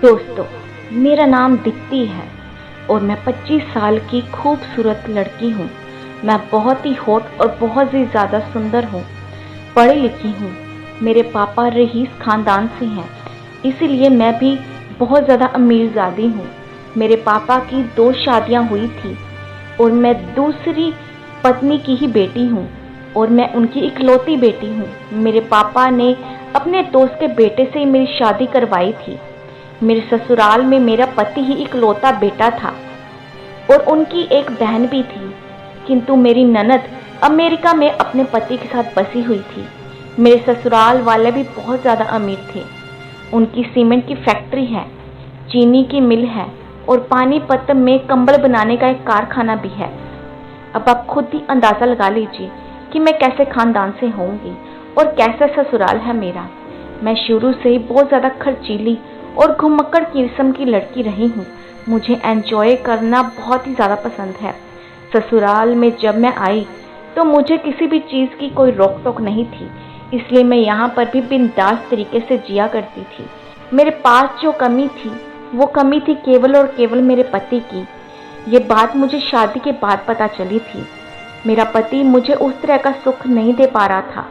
दोस्तों, मेरा नाम दीप्ति है और मैं 25 साल की खूबसूरत लड़की हूँ। मैं बहुत ही हॉट और बहुत ही ज़्यादा सुंदर हूँ। पढ़ी लिखी हूँ। मेरे पापा रईस ख़ानदान से हैं, इसीलिए मैं भी बहुत ज़्यादा अमीरज़ादी हूँ। मेरे पापा की 2 शादियाँ हुई थी और मैं दूसरी पत्नी की ही बेटी हूँ और मैं उनकी इकलौती बेटी हूँ। मेरे पापा ने अपने दोस्त के बेटे से ही मेरी शादी करवाई थी। मेरे ससुराल में मेरा पति ही इकलौता बेटा था और उनकी एक बहन भी थी, किंतु मेरी ननद अमेरिका में अपने पति के साथ बसी हुई थी। मेरे ससुराल वाले भी बहुत ज़्यादा अमीर थे। उनकी सीमेंट की फैक्ट्री है, चीनी की मिल है और पानीपत में कंबल बनाने का एक कारखाना भी है। अब आप खुद ही अंदाज़ा लगा लीजिए कि मैं कैसे ख़ानदान से होंगी और कैसा ससुराल है मेरा। मैं शुरू से ही बहुत ज़्यादा खर्चीली और घुमक्कड़ किस्म की लड़की रही हूँ। मुझे एंजॉय करना बहुत ही ज़्यादा पसंद है। ससुराल में जब मैं आई तो मुझे किसी भी चीज़ की कोई रोक टोक नहीं थी, इसलिए मैं यहाँ पर भी बिंदास तरीके से जिया करती थी। मेरे पास जो कमी थी वो कमी थी केवल और केवल मेरे पति की। ये बात मुझे शादी के बाद पता चली थी। मेरा पति मुझे उस तरह का सुख नहीं दे पा रहा था।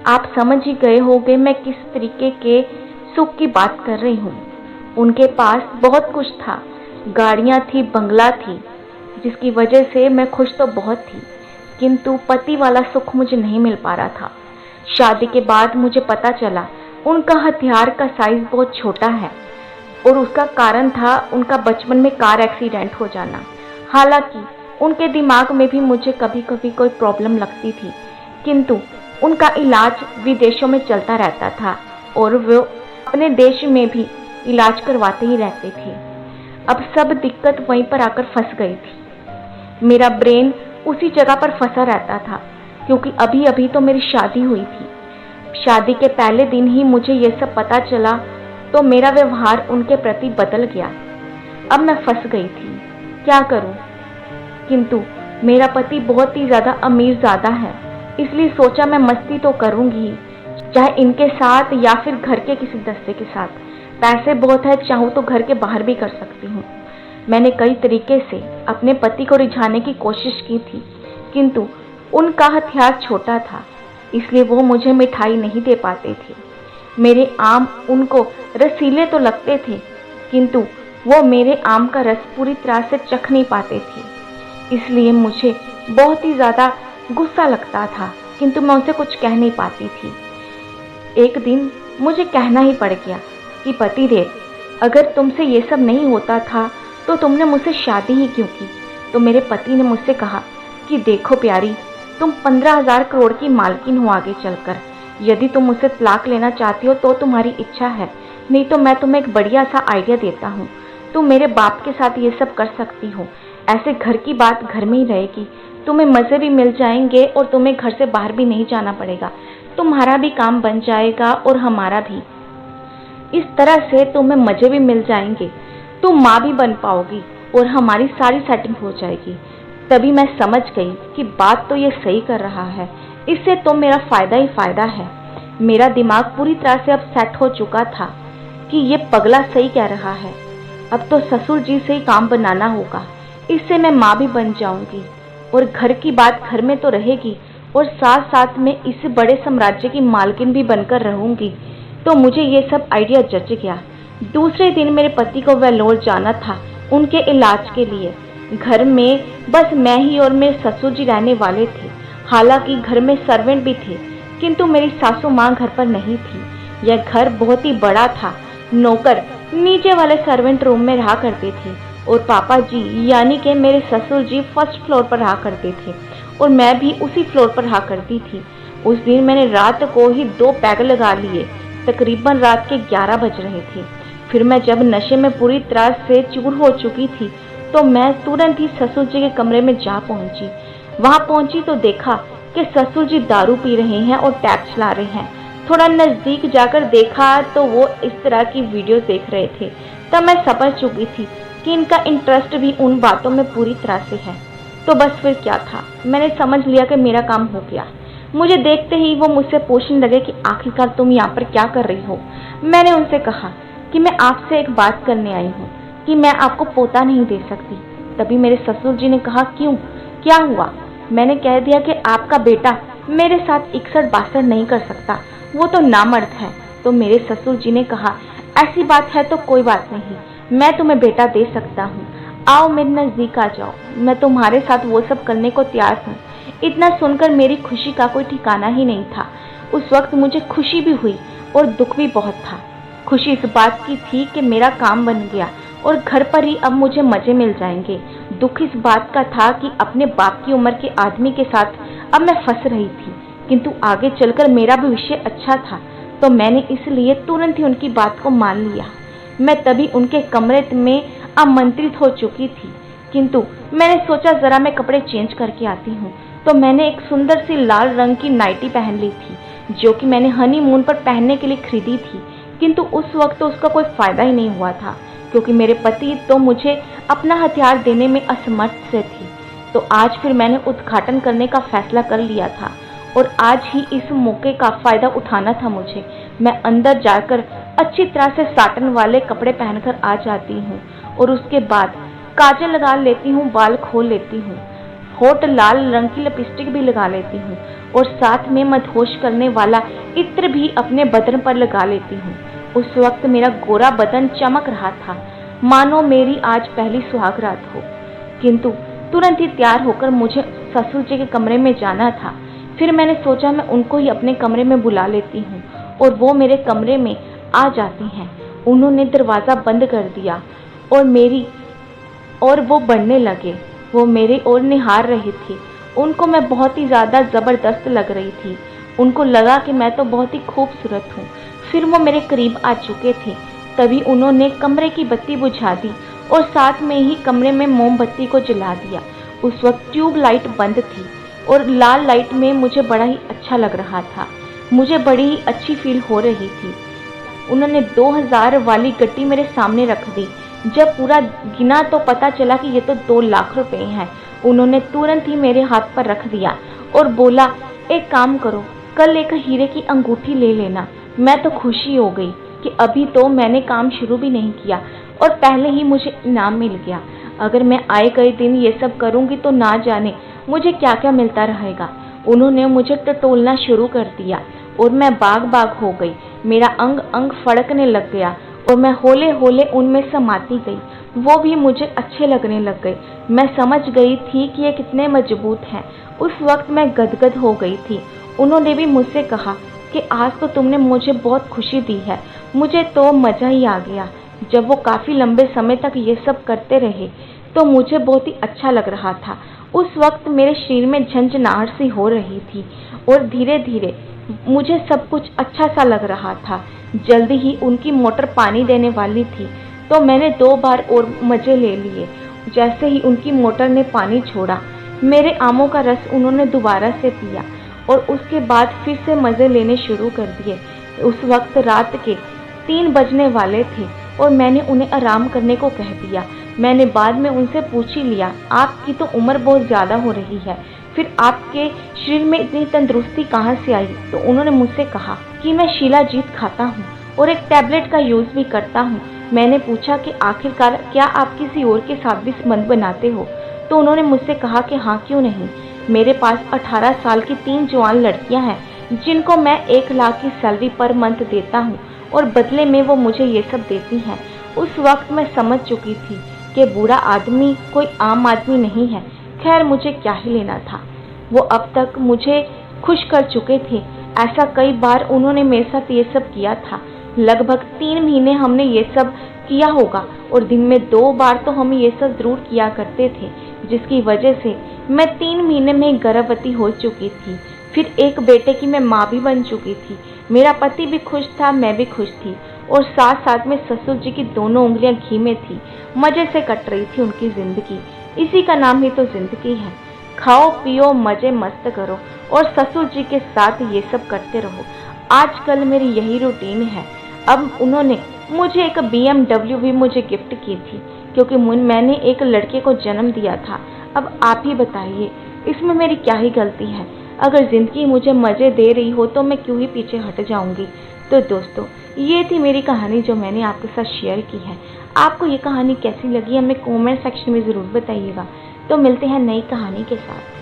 आप समझ ही गए होंगे मैं किस तरीके के सुख की बात कर रही हूँ। उनके पास बहुत कुछ था, गाड़ियाँ थी, बंगला थी, जिसकी वजह से मैं खुश तो बहुत थी, किंतु पति वाला सुख मुझे नहीं मिल पा रहा था। शादी के बाद मुझे पता चला उनका हथियार का साइज बहुत छोटा है और उसका कारण था उनका बचपन में कार एक्सीडेंट हो जाना। हालांकि उनके दिमाग में भी मुझे कभी कभी कोई प्रॉब्लम लगती थी, किंतु उनका इलाज विदेशों में चलता रहता था और वो अपने देश में भी इलाज करवाते ही रहते थे। अब सब दिक्कत वहीं पर आकर फंस गई थी। मेरा ब्रेन उसी जगह पर फंसा रहता था, क्योंकि अभी अभी तो मेरी शादी हुई थी। शादी के पहले दिन ही मुझे ये सब पता चला तो मेरा व्यवहार उनके प्रति बदल गया। अब मैं फंस गई थी, क्या करूं? किंतु मेरा पति बहुत ही ज़्यादा अमीरज़ादा है, इसलिए सोचा मैं मस्ती तो करूंगी, चाहे इनके साथ या फिर घर के किसी दस्ते के साथ। पैसे बहुत है, चाहूँ तो घर के बाहर भी कर सकती हूँ। मैंने कई तरीके से अपने पति को रिझाने की कोशिश की थी, किंतु उनका हथियार छोटा था, इसलिए वो मुझे मिठाई नहीं दे पाते थे। मेरे आम उनको रसीले तो लगते थे, किंतु वो मेरे आम का रस पूरी तरह से चख नहीं पाते थे, इसलिए मुझे बहुत ही ज़्यादा गुस्सा लगता था, किंतु मैं उनसे कुछ कह नहीं पाती थी। एक दिन मुझे कहना ही पड़ गया कि पतिदेव, अगर तुमसे ये सब नहीं होता था तो तुमने मुझसे शादी ही क्यों की? तो मेरे पति ने मुझसे कहा कि देखो प्यारी, तुम 15,000 करोड़ की मालकिन हो आगे चलकर। यदि तुम मुझसे तलाक लेना चाहती हो तो तुम्हारी इच्छा है, नहीं तो मैं तुम्हें एक बढ़िया सा आइडिया देता हूँ। तुम मेरे बाप के साथ ये सब कर सकती हो। ऐसे घर की बात घर में ही रहेगी, तुम्हें मज़े भी मिल जाएंगे और तुम्हें घर से बाहर भी नहीं जाना पड़ेगा। तुम्हारा भी काम बन जाएगा और हमारा भी। इस तरह से तुम्हें मज़े भी मिल जाएंगे, तुम माँ भी बन पाओगी और हमारी सारी सेटिंग हो जाएगी। तभी मैं समझ गई कि बात तो ये सही कर रहा है, इससे तो मेरा फ़ायदा ही फ़ायदा है। मेरा दिमाग पूरी तरह से अब सेट हो चुका था कि ये पगला सही कह रहा है। अब तो ससुर जी से ही काम बनाना होगा, इससे मैं माँ भी बन जाऊंगी और घर की बात घर में तो रहेगी और साथ साथ में इस बड़े साम्राज्य की मालकिन भी बनकर रहूंगी। तो मुझे ये सब आइडिया जच गया। दूसरे दिन मेरे पति को वेल्लोर जाना था उनके इलाज के लिए। घर में बस मैं ही और मेरे ससुर जी रहने वाले थे। हालांकि घर में सर्वेंट भी थे, किंतु मेरी सासू माँ घर पर नहीं थी। यह घर बहुत ही बड़ा था। नौकर नीचे वाले सर्वेंट रूम में रहा करते थे और पापा जी यानी कि मेरे ससुर जी फर्स्ट फ्लोर पर रहा करते थे और मैं भी उसी फ्लोर पर रहा करती थी। उस दिन मैंने रात को ही 2 पैग लगा लिए। तकरीबन रात के 11 बज रहे थे। फिर मैं जब नशे में पूरी तरह से चूर हो चुकी थी तो मैं तुरंत ही ससुर जी के कमरे में जा पहुंची। वहां पहुंची तो देखा कि ससुर जी दारू पी रहे हैं और टैब चला रहे हैं। थोड़ा नज़दीक जाकर देखा तो वो इस तरह की वीडियो देख रहे थे। तब मैं समझ चुकी थी कि इनका इंटरेस्ट भी उन बातों में पूरी तरह से है। तो बस फिर क्या था, मैंने समझ लिया कि मेरा काम हो गया। मुझे देखते ही वो मुझसे पूछने लगे कि आखिरकार तुम यहाँ पर क्या कर रही हो। मैंने उनसे कहा कि कि मैं आपसे एक बात करने आई हूँ कि मैं आपको पोता नहीं दे सकती। तभी मेरे ससुर जी ने कहा, क्यों, क्या हुआ? मैंने कह दिया कि आपका बेटा मेरे साथ 61-62 नहीं कर सकता, वो तो नामर्द है। तो मेरे ससुर जी ने कहा, ऐसी बात है तो कोई बात नहीं, मैं तुम्हें बेटा दे सकता हूँ, आओ मेरे नज़दीक आ जाओ, मैं तुम्हारे साथ वो सब करने को तैयार हूँ। इतना सुनकर मेरी खुशी का कोई ठिकाना ही नहीं था। उस वक्त मुझे खुशी भी हुई और दुख भी बहुत था। खुशी इस बात की थी कि मेरा काम बन गया और घर पर ही अब मुझे मजे मिल जाएंगे। दुख इस बात का था कि अपने बाप की उम्र के आदमी के साथ अब मैं फंस रही थी, किंतु आगे चलकर मेरा भविष्य अच्छा था, तो मैंने इसलिए तुरंत ही उनकी बात को मान लिया। मैं तभी उनके कमरे में आमंत्रित हो चुकी थी, किंतु मैंने सोचा जरा मैं कपड़े चेंज करके आती हूँ। तो मैंने एक सुंदर सी लाल रंग की नाइटी पहन ली थी, जो कि मैंने हनीमून पर पहनने के लिए खरीदी थी, किंतु उस वक्त तो उसका कोई फायदा ही नहीं हुआ था, क्योंकि मेरे पति तो मुझे अपना हथियार देने में असमर्थ से थे। तो आज फिर मैंने उद्घाटन करने का फैसला कर लिया था और आज ही इस मौके का फायदा उठाना था मुझे। मैं अंदर जाकर अच्छी तरह से साटन वाले कपड़े पहनकर आ जाती हूँ और उसके बाद काजल लगा लेती हूँ, बाल खोल लेती हूँ, होठ लाल रंग की लिपस्टिक भी लगा लेती हूँ और साथ में मदहोश करने वाला इत्र भी अपने बदन पर लगा लेती हूँ। उस वक्त मेरा गोरा बदन चमक रहा था, मानो मेरी आज पहली सुहाग रात हो। किंतु तुरंत ही तैयार होकर मुझे ससुर जी के कमरे में जाना था। फिर मैंने सोचा मैं उनको ही अपने कमरे में बुला लेती हूँ और वो मेरे कमरे में आ जाती हैं। उन्होंने दरवाज़ा बंद कर दिया और वो बढ़ने लगे। वो मेरी ओर निहार रही थी। उनको मैं बहुत ही ज़्यादा ज़बरदस्त लग रही थी। उनको लगा कि मैं तो बहुत ही खूबसूरत हूँ। फिर वो मेरे करीब आ चुके थे। तभी उन्होंने कमरे की बत्ती बुझा दी और साथ में ही कमरे में मोमबत्ती को जला दिया। उस वक्त ट्यूब लाइट बंद थी और लाल लाइट में मुझे बड़ा ही अच्छा लग रहा था। मुझे बड़ी ही अच्छी फील हो रही थी। उन्होंने 2000 वाली गड्डी मेरे सामने रख दी। जब पूरा गिना तो पता चला कि ये तो 2 लाख रुपए हैं। उन्होंने तुरंत ही मेरे हाथ पर रख दिया और बोला, एक काम करो, कल एक हीरे की अंगूठी ले लेना। मैं तो खुशी हो गई कि अभी तो मैंने काम शुरू भी नहीं किया और पहले ही मुझे इनाम मिल गया। अगर मैं आए गए दिन ये सब करूंगी तो ना जाने मुझे क्या क्या मिलता रहेगा। उन्होंने मुझे टटोलना शुरू कर दिया और मैं बाग बाग हो गई। मेरा अंग अंग फड़कने लग गया और मैं होले होले उनमें समाती गई। वो भी मुझे अच्छे लगने लग गए। मैं समझ गई थी कि ये कितने मजबूत हैं। उस वक्त मैं गदगद हो गई थी। उन्होंने भी मुझसे कहा कि आज तो तुमने मुझे बहुत खुशी दी है। मुझे तो मज़ा ही आ गया। जब वो काफ़ी लंबे समय तक ये सब करते रहे तो मुझे बहुत ही अच्छा लग रहा था। उस वक्त मेरे शरीर में झंझनाहट सी हो रही थी और धीरे धीरे मुझे सब कुछ अच्छा सा लग रहा था। जल्दी ही उनकी मोटर पानी देने वाली थी, तो मैंने 2 बार और मज़े ले लिए। जैसे ही उनकी मोटर ने पानी छोड़ा, मेरे आमों का रस उन्होंने दोबारा से पिया और उसके बाद फिर से मज़े लेने शुरू कर दिए। उस वक्त रात के 3 बजने वाले थे और मैंने उन्हें आराम करने को कह दिया। मैंने बाद में उनसे पूछ ही लिया, आपकी तो उम्र बहुत ज़्यादा हो रही है, फिर आपके शरीर में इतनी तंदुरुस्ती कहाँ से आई? तो उन्होंने मुझसे कहा कि मैं शिलाजीत खाता हूँ और एक टैबलेट का यूज़ भी करता हूँ। मैंने पूछा कि आखिरकार क्या आप किसी और के साथ भी संबंध बनाते हो? तो उन्होंने मुझसे कहा कि हाँ, क्यों नहीं। मेरे पास 18 साल की 3 जवान लड़कियाँ हैं जिनको मैं 1 लाख की सैलरी पर मंथ देता हूँ और बदले में वो मुझे ये सब देती हैं। उस वक्त मैं समझ चुकी थी कि बूढ़ा आदमी कोई आम आदमी नहीं है। खैर, मुझे क्या ही लेना था। वो अब तक मुझे खुश कर चुके थे। ऐसा कई बार उन्होंने मेरे साथ ये सब किया था। लगभग 3 महीने हमने ये सब किया होगा और दिन में 2 बार तो हम ये सब जरूर किया करते थे, जिसकी वजह से मैं 3 महीने में गर्भवती हो चुकी थी। फिर एक बेटे की मैं माँ भी बन चुकी थी। मेरा पति भी खुश था, मैं भी खुश थी और साथ साथ में ससुर जी की दोनों उंगलियां घी में थी। मजे से कट रही थी उनकी जिंदगी। इसी का नाम ही तो जिंदगी है। खाओ पियो, मजे मस्त करो और ससुर जी के साथ ये सब करते रहो। आजकल मेरी यही रूटीन है। अब उन्होंने मुझे एक BMW भी मुझे गिफ्ट की थी, क्योंकि मैंने एक लड़के को जन्म दिया था। अब आप ही बताइए, इसमें मेरी क्या ही गलती है? अगर ज़िंदगी मुझे मज़े दे रही हो तो मैं क्यों ही पीछे हट जाऊंगी। तो दोस्तों, ये थी मेरी कहानी जो मैंने आपके साथ शेयर की है। आपको ये कहानी कैसी लगी हमें कमेंट सेक्शन में ज़रूर बताइएगा। तो मिलते हैं नई कहानी के साथ।